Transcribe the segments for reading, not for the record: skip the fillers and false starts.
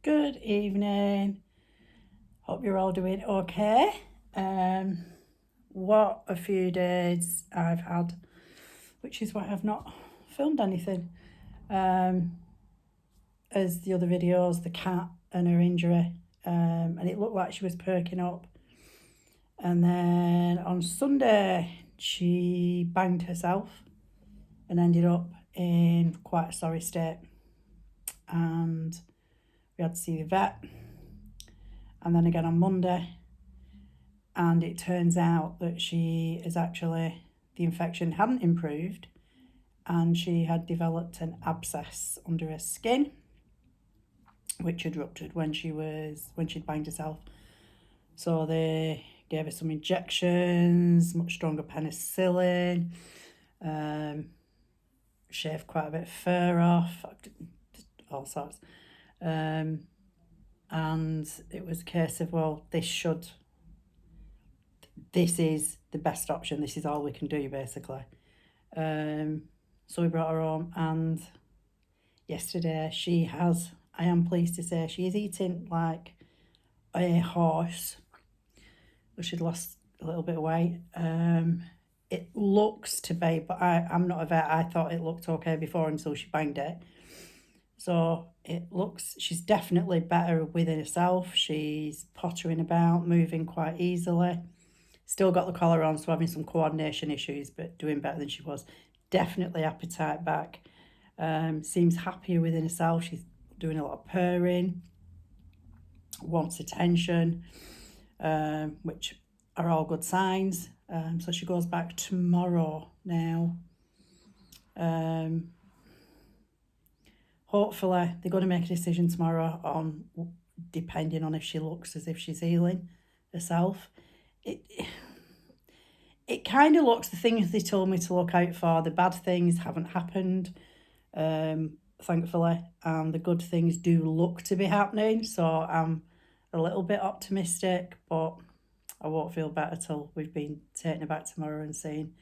Good evening. Hope you're all doing okay. What a few days I've had, which is why I've not filmed anything. As the other videos, the cat and her injury, and it looked like she was perking up. And then on Sunday, she banged herself and ended up in quite a sorry state. And we had to see the vet. And then again on Monday, and it turns out that she is actually, the infection hadn't improved and she had developed an abscess under her skin which had ruptured when she'd banged herself. So they gave her some injections, much stronger penicillin, shaved quite a bit of fur off, all sorts. And it was a case of, well, this is the best option. This is all we can do, basically. So we brought her home, and yesterday I am pleased to say, she is eating like a horse. But she'd lost a little bit of weight. It looks to be, but I'm not a vet. I thought it looked okay before until she banged it. So she's definitely better within herself. She's pottering about, moving quite easily. Still got the collar on, so having some coordination issues, but doing better than she was. Definitely appetite back. Seems happier within herself. She's doing a lot of purring, wants attention, which are all good signs. So she goes back tomorrow now. Hopefully they're going to make a decision tomorrow on, depending on if she looks as if she's healing herself. It kind of looks, the things they told me to look out for, the bad things haven't happened, thankfully, and the good things do look to be happening. So I'm a little bit optimistic, but I won't feel better till we've been taken her back tomorrow and seen.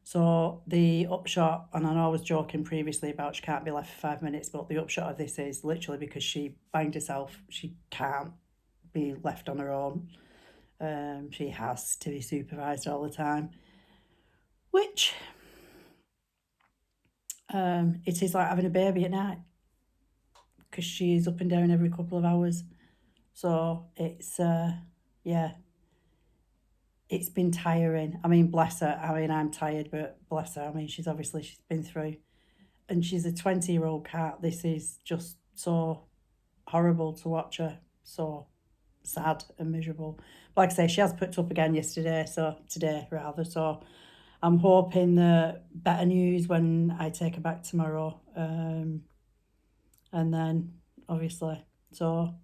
So the upshot, and I know I was joking previously about she can't be left for 5 minutes, but the upshot of this is literally because she banged herself, she can't be left on her own. She has to be supervised all the time, which it is like having a baby at night because she's up and down every couple of hours. So it's it's been tiring. I mean, bless her. I mean, I'm tired, but bless her. I mean, she's been through, and she's a 20-year-old cat. This is just so horrible to watch her. So sad and miserable. But like I say, she has put up again today rather. So I'm hoping that better news when I take her back tomorrow. And then obviously, so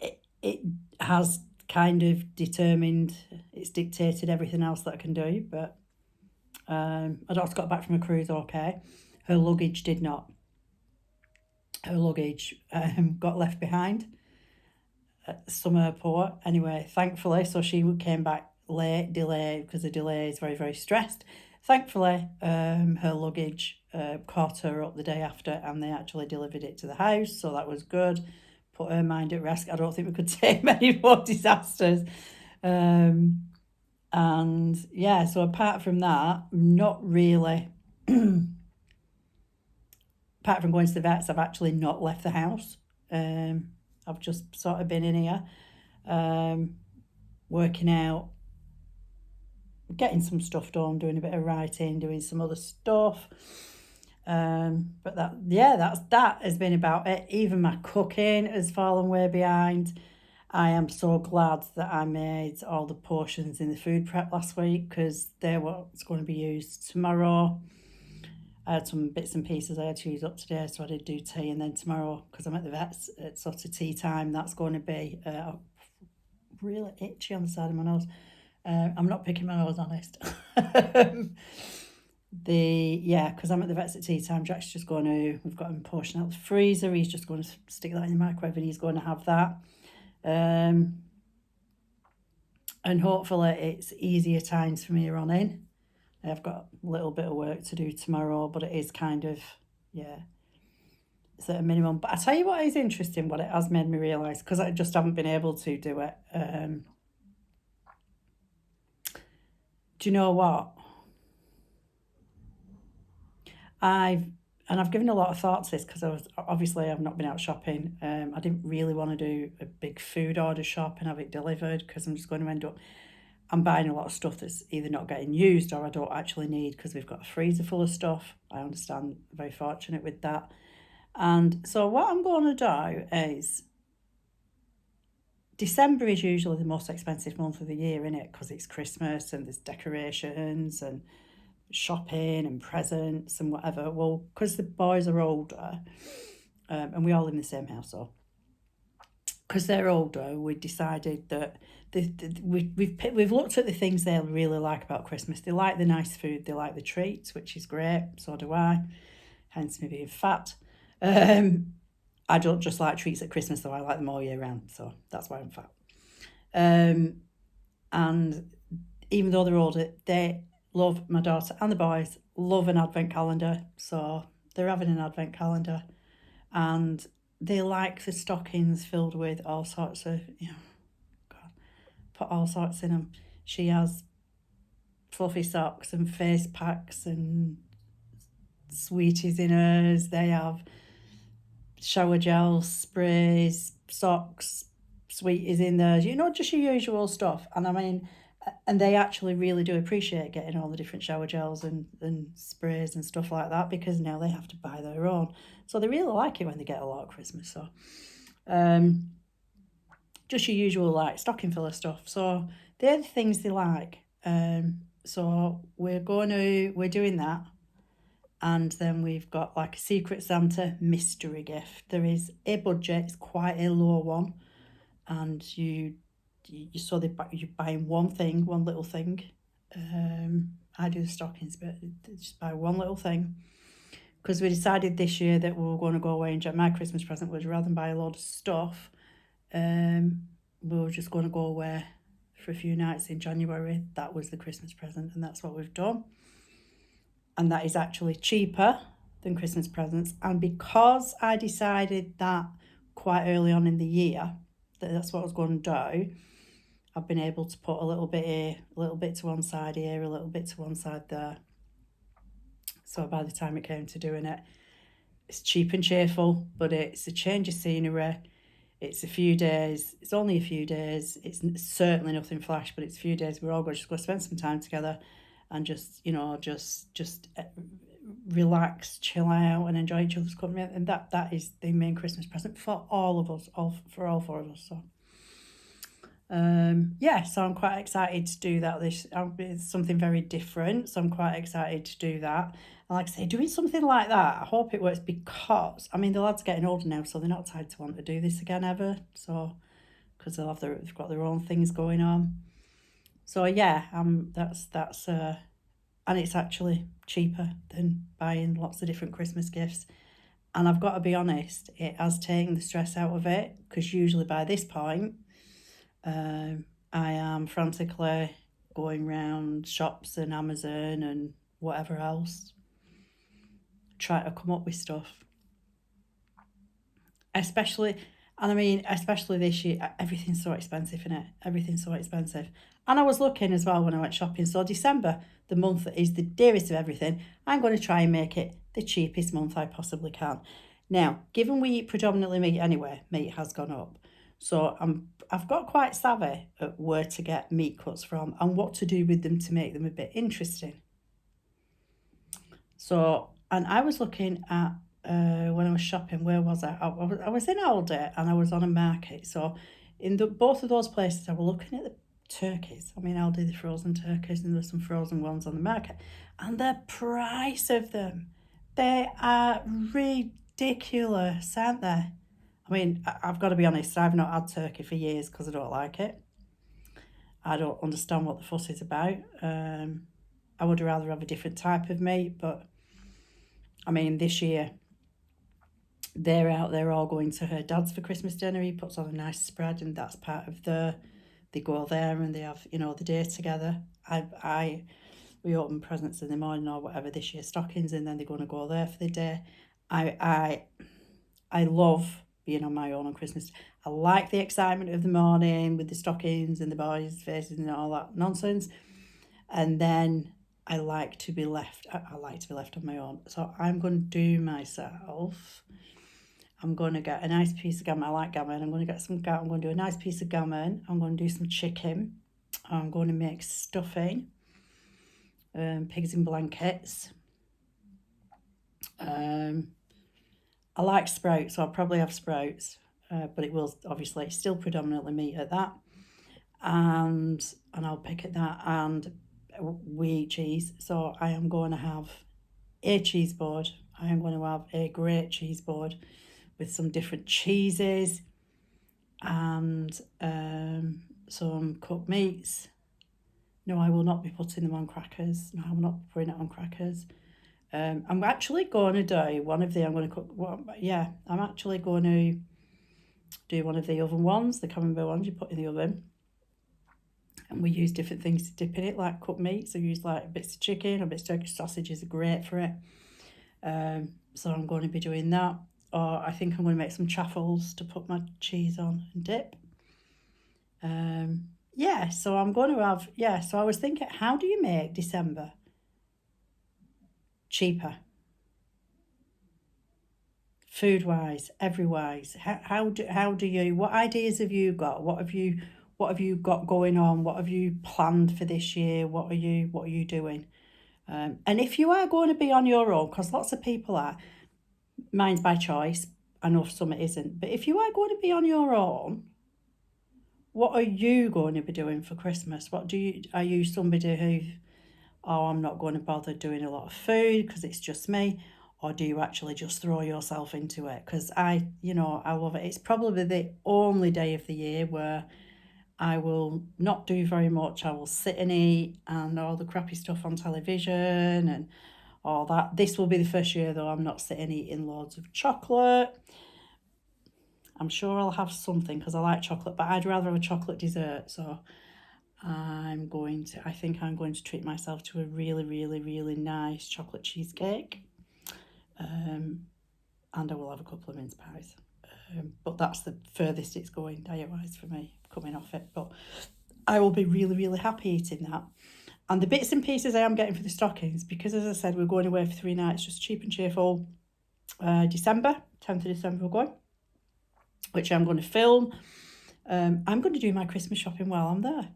it has kind of it's dictated everything else that I can do. But my daughter got back from a cruise okay. Her luggage did not. Her luggage got left behind at some airport. Anyway, thankfully, so she came back late, delayed, because the delay is very, very stressed. Thankfully, her luggage caught her up the day after, and they actually delivered it to the house, so that was good. Put her mind at rest. I don't think we could take many more disasters. And yeah, so apart from that, not really. Apart from going to the vets, I've actually not left the house. I've just sort of been in here, working out, getting some stuff done, doing a bit of writing, doing some other stuff. But that has been about it. Even my cooking has fallen way behind. I am so glad that I made all the portions in the food prep last week because they're what's going to be used tomorrow. I had some bits and pieces I had to use up today, so I did do tea, and then tomorrow, because I'm at the vet's at sort of tea time, that's going to be really itchy on the side of my nose. I'm not picking my nose, honest. Because I'm at the vet's at tea time, Jack's just going to, we've got him portion out the freezer, he's just going to stick that in the microwave and he's going to have that. And hopefully it's easier times for me on in. I've got a little bit of work to do tomorrow, but it is kind of, It's at a minimum. But I tell you what is interesting, what it has made me realise, because I just haven't been able to do it. Do you know what? I've given a lot of thought to this because I've not been out shopping. I didn't really want to do a big food order shop and have it delivered because I'm just going to end up. I'm buying a lot of stuff that's either not getting used or I don't actually need because we've got a freezer full of stuff. I understand, I'm very fortunate with that. And so what I'm going to do is December is usually the most expensive month of the year, isn't it? Because it's Christmas and there's decorations and shopping and presents and whatever. Well, because the boys are older, and we all live in the same house, so because they're older, we decided that we've looked at the things they really like about Christmas. They like the nice food, they like the treats, which is great. So do I. Hence me being fat. I don't just like treats at Christmas, though. I like them all year round, so that's why I'm fat. And even though they're older, they love, my daughter and the boys love an advent calendar, so they're having an advent calendar, and they like the stockings filled with all sorts of, God, put all sorts in them. She has fluffy socks and face packs and sweeties in hers. They have shower gels, sprays, socks, sweeties in theirs, just your usual stuff. And I mean, and they actually really do appreciate getting all the different shower gels and sprays and stuff like that because now they have to buy their own. So they really like it when they get a lot at Christmas. So just your usual like stocking filler stuff. So they're the things they like. So we're doing that. And then we've got like a Secret Santa mystery gift. There is a budget, it's quite a low one. And you're buying one thing, one little thing. I do the stockings, but just buy one little thing. Because we decided this year that we were going to go away and get my Christmas present was rather than buy a load of stuff, we were just going to go away for a few nights in January. That was the Christmas present, and that's what we've done. And that is actually cheaper than Christmas presents. And because I decided that quite early on in the year, that's what I was going to do, I've been able to put a little bit here, a little bit to one side here, a little bit to one side there. So by the time it came to doing it, it's cheap and cheerful, but it's a change of scenery. It's a few days. It's only a few days. It's certainly nothing flash, but it's a few days. We're all going to spend some time together and just relax, chill out, and enjoy each other's company. And that is the main Christmas present for all of us, for all four of us. So, so I'm quite excited to do that. It's something very different, so I'm quite excited to do that. And like I say, doing something like that, I hope it works because, I mean, the lads are getting older now, so they're not tied to want to do this again ever. So, because they've got their own things going on. So yeah, that's and it's actually cheaper than buying lots of different Christmas gifts. And I've got to be honest, it has taken the stress out of it because usually by this point, I am frantically going round shops and Amazon and whatever else, trying to come up with stuff. Especially this year, everything's so expensive, isn't it? Everything's so expensive. And I was looking as well when I went shopping. So December, the month that is the dearest of everything, I'm going to try and make it the cheapest month I possibly can. Now, given we eat predominantly meat anyway, meat has gone up. So I've got quite savvy at where to get meat cuts from and what to do with them to make them a bit interesting. So, and I was looking at when I was shopping, where was I? I was in Aldi and I was on a market. So in both of those places, I was looking at the turkeys. I mean, Aldi, the frozen turkeys, and there's some frozen ones on the market. And the price of them, they are ridiculous, aren't they? I mean, I've got to be honest, I've not had turkey for years because I don't like it. I don't understand what the fuss is about. I would rather have a different type of meat, but I mean, this year, they're out there all going to her dad's for Christmas dinner. He puts on a nice spread, and that's part of they go there and they have, the day together. We open presents in the morning or whatever this year, stockings, and then they're going to go there for the day. I love being on my own on Christmas. I like the excitement of the morning with the stockings and the boys' faces and all that nonsense. And then I like to be left. I like to be left on my own. So I'm going to do myself. I'm going to get a nice piece of gammon. I like gammon. I'm going to get some gammon. I'm going to do a nice piece of gammon. I'm going to do some chicken. I'm going to make stuffing. Pigs in blankets. I like sprouts, so I'll probably have sprouts, but it will obviously still predominantly meat at that. And I'll pick at that, and we eat cheese. So I am going to have a cheese board. I am going to have a great cheese board with some different cheeses and some cooked meats. No, I will not be putting them on crackers. No, I will not be putting it on crackers. I'm actually going to do one of the, I'm going to cook, well, yeah, I'm actually going to do one of the oven ones, the camembert ones you put in the oven. And we use different things to dip in it, like cooked meat. So use like bits of chicken or bits of Turkish sausages are great for it. So I'm going to be doing that. Or I think I'm going to make some chaffles to put my cheese on and dip. Yeah, so I'm going to have, yeah, so I was thinking, how do you make December cheaper? Food-wise, every-wise, how do you, what ideas have you got? What have you got going on? What have you planned for this year? What are you doing? And if you are going to be on your own, because lots of people are, mine's by choice, I know some it isn't, but if you are going to be on your own, what are you going to be doing for Christmas? Are you somebody who, oh, I'm not going to bother doing a lot of food because it's just me? Or do you actually just throw yourself into it? Because I love it. It's probably the only day of the year where I will not do very much. I will sit and eat and all the crappy stuff on television and all that. This will be the first year, though, I'm not sitting eating loads of chocolate. I'm sure I'll have something because I like chocolate, but I'd rather have a chocolate dessert. So I think I'm going to treat myself to a really, really, really nice chocolate cheesecake. And I will have a couple of mince pies. But that's the furthest it's going diet-wise for me, coming off it. But I will be really, really happy eating that. And the bits and pieces I am getting for the stockings, because as I said, we're going away for 3 nights, just cheap and cheerful. December, 10th of December we're going, which I'm going to film. I'm going to do my Christmas shopping while I'm there.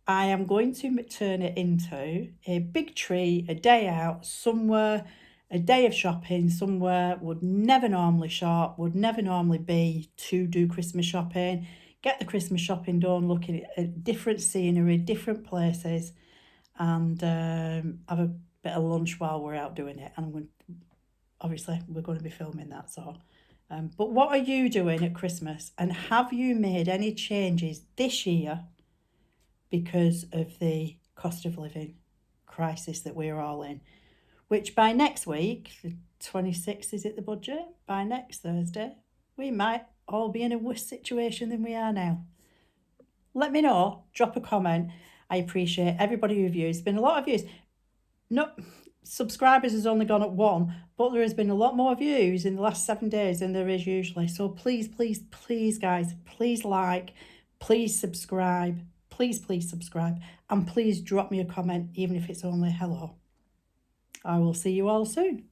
I am going to turn it into a big tree, a day out somewhere, a day of shopping somewhere, would never normally shop, would never normally be to do Christmas shopping, get the Christmas shopping done, looking at different scenery, different places, and have a bit of lunch while we're out doing it. And obviously we're going to be filming that, so. But what are you doing at Christmas? And have you made any changes this year because of the cost of living crisis that we're all in? Which by next week, the 26th, is it the budget? By next Thursday, we might all be in a worse situation than we are now. Let me know. Drop a comment. I appreciate everybody who views. There's been a lot of views. No, subscribers has only gone up 1, but there has been a lot more views in the last 7 days than there is usually. So please, please, please, guys, please like, please subscribe, please subscribe, and please drop me a comment, even if it's only hello. I will see you all soon.